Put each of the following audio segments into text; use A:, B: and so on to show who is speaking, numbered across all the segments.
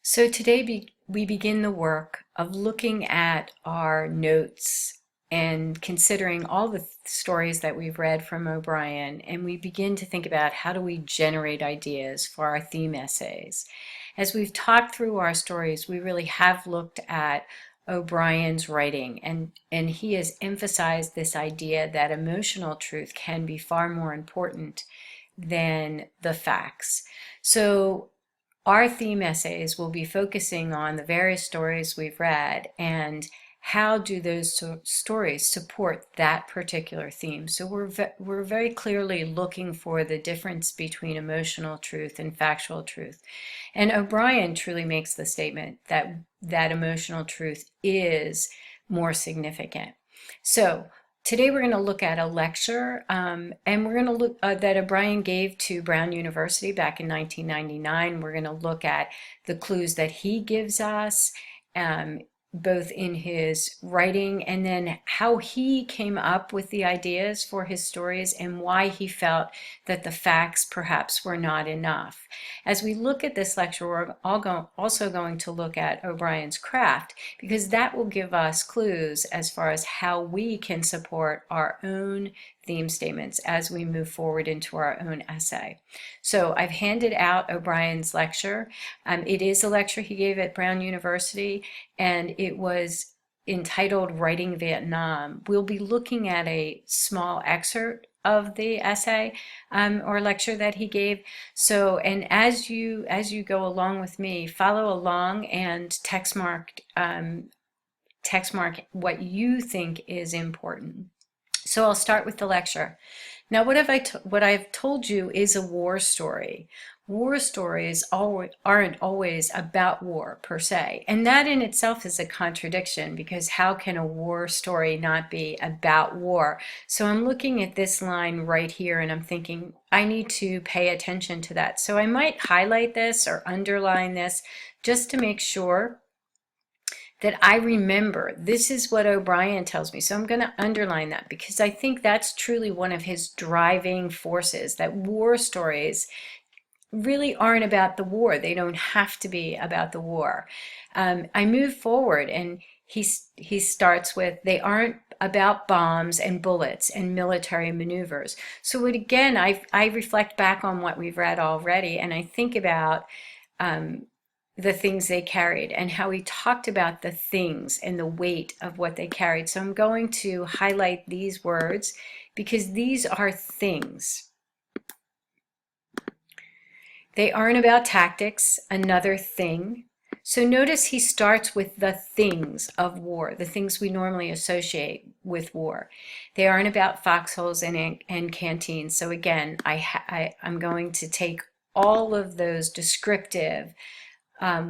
A: So today we begin the work of looking at our notes and considering all the stories that we've read from O'Brien, and we begin to think about how do we generate ideas for our theme essays. As we've talked through our stories, we really have looked at O'Brien's writing, and he has emphasized this idea that emotional truth can be far more important than the facts. So our theme essays will be focusing on the various stories we've read and how do those stories support that particular theme. So we're very clearly looking for the difference between emotional truth and factual truth. And O'Brien truly makes the statement that emotional truth is more significant. So today we're going to look at a lecture, and we're going to look that O'Brien gave to Brown University back in 1999. We're going to look at the clues that he gives us, both in his writing and then how he came up with the ideas for his stories and why he felt that the facts perhaps were not enough. As we look at this lecture, we're also going to look at O'Brien's craft, because that will give us clues as far as how we can support our own theme statements as we move forward into our own essay. So I've handed out O'Brien's lecture. It is a lecture he gave at Brown University, and it was entitled Writing Vietnam. We'll be looking at a small excerpt of the essay or lecture that he gave. So, and as you go along with me, follow along and text mark what you think is important. So I'll start with the lecture. Now, what I've told you is a war story. War stories aren't always about war per se, and that in itself is a contradiction, because how can a war story not be about war? So I'm looking at this line right here and I'm thinking I need to pay attention to that. So I might highlight this or underline this just to make sure that I remember this is what O'Brien tells me. So I'm going to underline that, because I think that's truly one of his driving forces, that war stories really aren't about the war. They don't have to be about the war. I move forward and he starts with, they aren't about bombs and bullets and military maneuvers. So again, I reflect back on what we've read already, and I think about the things they carried and how he talked about the things and the weight of what they carried. So I'm going to highlight these words because these are things. They aren't about tactics, another thing. So notice he starts with the things of war, the things we normally associate with war. They aren't about foxholes and canteens. So again, I'm going to take all of those descriptive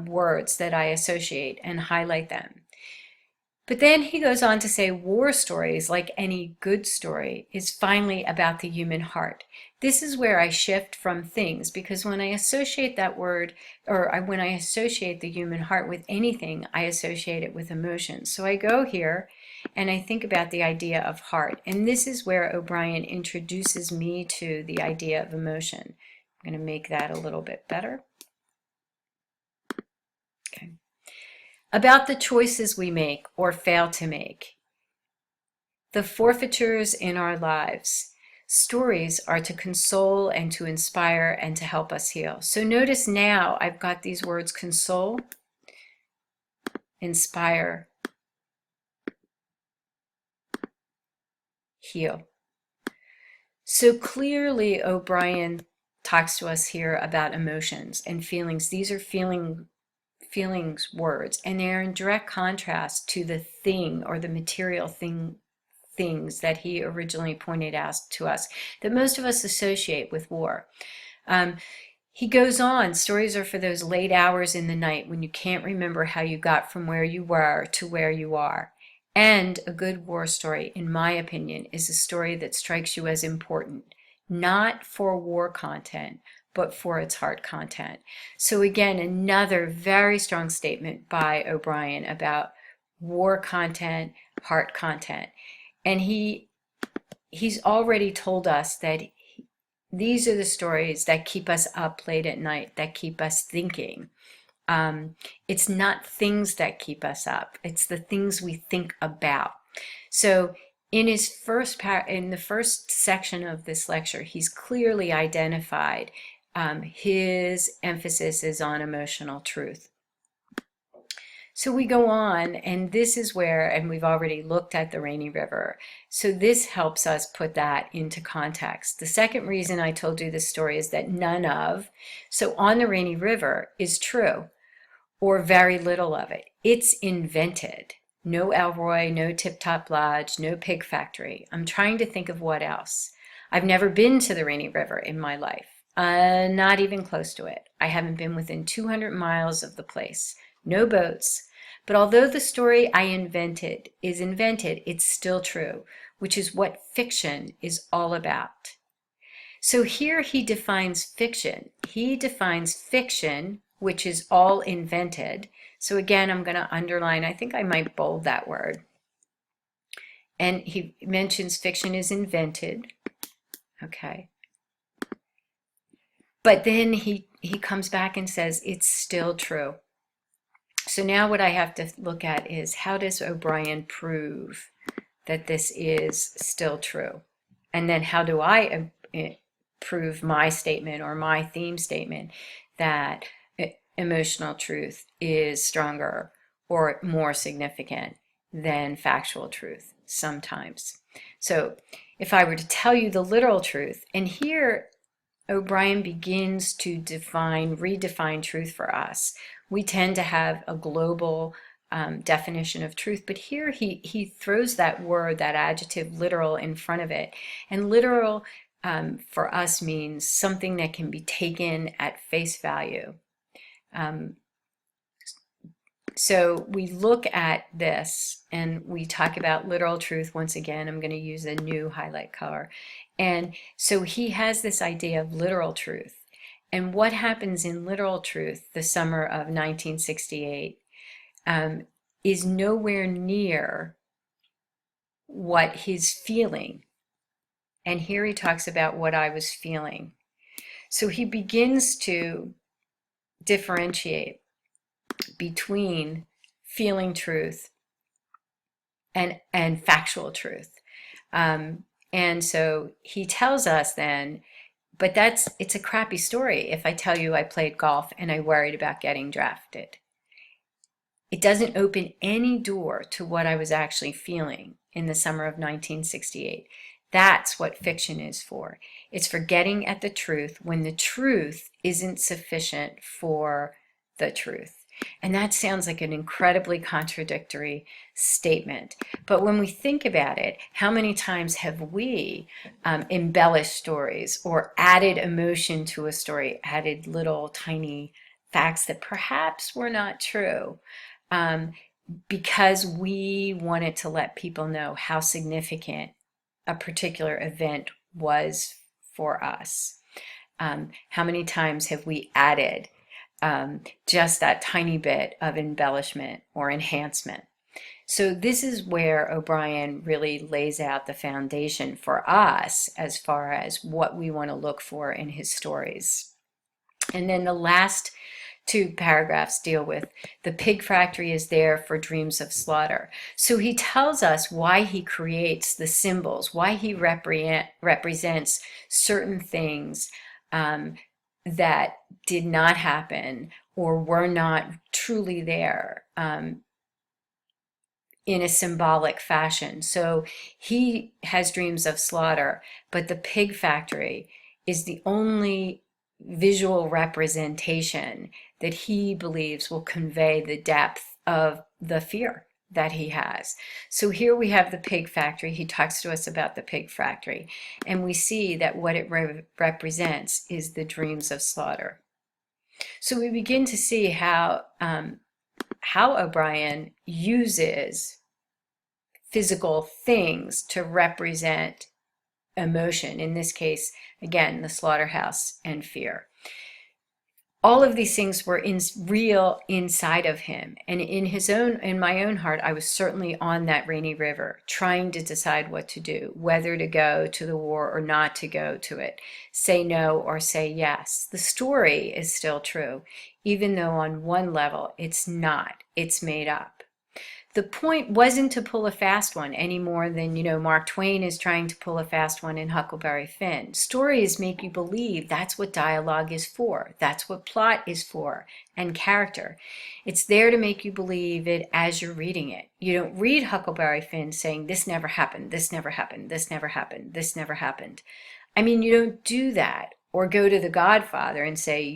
A: words that I associate and highlight them. But then he goes on to say war stories, like any good story, is finally about the human heart. This is where I shift from things, because when I associate that word, when I associate the human heart with anything, I associate it with emotions. So I go here and I think about the idea of heart. And this is where O'Brien introduces me to the idea of emotion. I'm going to make that a little bit better. Okay. About the choices we make or fail to make, the forfeitures in our lives. Stories are to console and to inspire and to help us heal. So notice now I've got these words: console, inspire, heal. So clearly O'Brien talks to us here about emotions and feelings. These are feelings words, and they are in direct contrast to the thing or the material things that he originally pointed out to us that most of us associate with war. He goes on, stories are for those late hours in the night when you can't remember how you got from where you were to where you are. And a good war story, in my opinion, is a story that strikes you as important, not for war content, but for its heart content. So again, another very strong statement by O'Brien about war content, heart content. And he's already told us that these are the stories that keep us up late at night, that keep us thinking. It's not things that keep us up. It's the things we think about. So in in the first section of this lecture, he's clearly identified his emphasis is on emotional truth. So we go on, and this is where, and we've already looked at the Rainy River, so this helps us put that into context. The second reason I told you this story is that none of, so on the Rainy River, is true, or very little of it. It's invented. No Elroy, no Tip Top Lodge, no pig factory. I'm trying to think of what else. I've never been to the Rainy River in my life, not even close to it. I haven't been within 200 miles of the place. No boats. But although the story I invented is invented, it's still true, which is what fiction is all about. So here he defines fiction. He defines fiction, which is all invented. So again, I'm going to underline, I think I might bold that word. And he mentions fiction is invented. Okay. But then he comes back and says it's still true. So now what I have to look at is, how does O'Brien prove that this is still true? And then how do I prove my statement or my theme statement that emotional truth is stronger or more significant than factual truth sometimes? So if I were to tell you the literal truth, and here O'Brien begins to redefine truth for us. We tend to have a global definition of truth, but here he throws that word, that adjective literal, in front of it. And literal for us means something that can be taken at face value. So we look at this and we talk about literal truth. Once again, I'm going to use a new highlight color. And so he has this idea of literal truth. And what happens in literal truth, the summer of 1968, is nowhere near what he's feeling. And here he talks about what I was feeling. So he begins to differentiate between feeling truth and factual truth. And so he tells us then, but it's a crappy story if I tell you I played golf and I worried about getting drafted. It doesn't open any door to what I was actually feeling in the summer of 1968. That's what fiction is for. It's for getting at the truth when the truth isn't sufficient for the truth. And that sounds like an incredibly contradictory statement. But when we think about it, how many times have we embellished stories or added emotion to a story, added little tiny facts that perhaps were not true, because we wanted to let people know how significant a particular event was for us? How many times have we added just that tiny bit of embellishment or enhancement? So this is where O'Brien really lays out the foundation for us as far as what we want to look for in his stories. And then the last two paragraphs deal with the pig factory is there for dreams of slaughter. So he tells us why he creates the symbols, why he represents certain things that did not happen or were not truly there in a symbolic fashion. So he has dreams of slaughter, but the pig factory is the only visual representation that he believes will convey the depth of the fear that he has. So here we have the pig factory. He talks to us about the pig factory, and we see that what it represents is the dreams of slaughter. So we begin to see how O'Brien uses physical things to represent emotion. In this case, again, the slaughterhouse and fear. All of these things were real inside of him, and in my own heart, I was certainly on that Rainy River, trying to decide what to do, whether to go to the war or not to go to it, say no or say yes. The story is still true, even though on one level it's not, it's made up. The point wasn't to pull a fast one any more than, Mark Twain is trying to pull a fast one in Huckleberry Finn. Stories make you believe that's what dialogue is for. That's what plot is for, and character. It's there to make you believe it as you're reading it. You don't read Huckleberry Finn saying, this never happened, this never happened, this never happened, this never happened. I mean, you don't do that. Or go to The Godfather and say,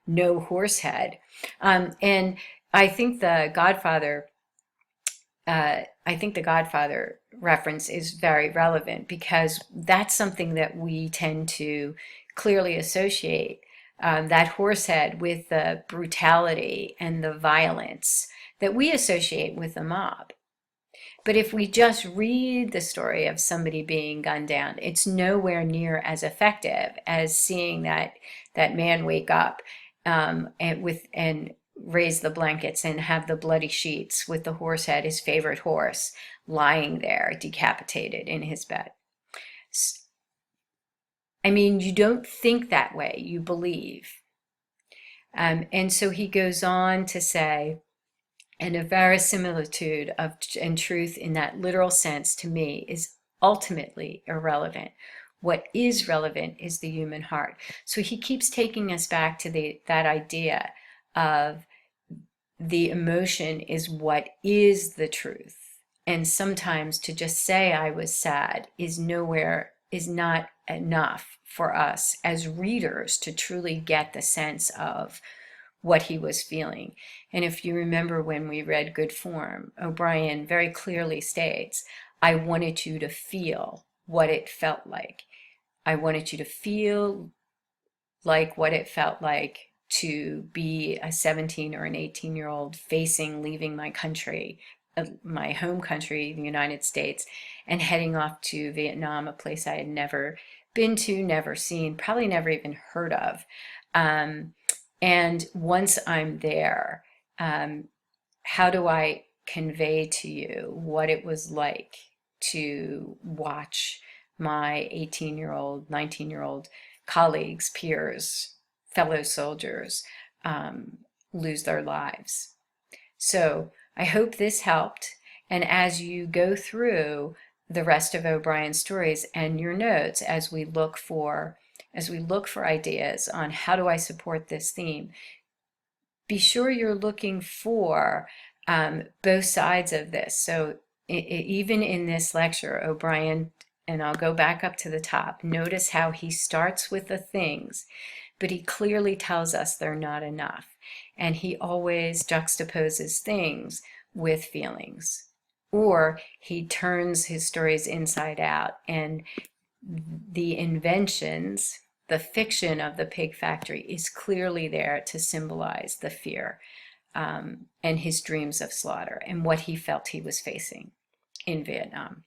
A: no horse head. And I think the Godfather reference is very relevant because that's something that we tend to clearly associate, that horse head, with the brutality and the violence that we associate with the mob. But if we just read the story of somebody being gunned down, it's nowhere near as effective as seeing that man wake up, and raise the blankets and have the bloody sheets with the horse head, his favorite horse, lying there decapitated in his bed. I mean, you don't think that way, you believe. And so he goes on to say, and a verisimilitude of and truth in that literal sense to me is ultimately irrelevant. What is relevant is the human heart. So he keeps taking us back to that idea of the emotion is what is the truth. And sometimes to just say I was sad is not enough for us as readers to truly get the sense of what he was feeling. And if you remember when we read Good Form, O'Brien very clearly states, I wanted you to feel what it felt like. I wanted you to feel like what it felt like to be a 17 or an 18-year-old leaving my country, my home country, the United States, and heading off to Vietnam, a place I had never been to, never seen, probably never even heard of. And once I'm there, how do I convey to you what it was like to watch my 18-year-old, 19-year-old colleagues, peers, fellow soldiers lose their lives? So I hope this helped. And as you go through the rest of O'Brien's stories and your notes, as we look for ideas on how do I support this theme, be sure you're looking for both sides of this. So even in this lecture, O'Brien, and I'll go back up to the top, notice how he starts with the things, but he clearly tells us they're not enough. And he always juxtaposes things with feelings. Or he turns his stories inside out, and the inventions, the fiction of the pig factory is clearly there to symbolize the fear and his dreams of slaughter and what he felt he was facing in Vietnam.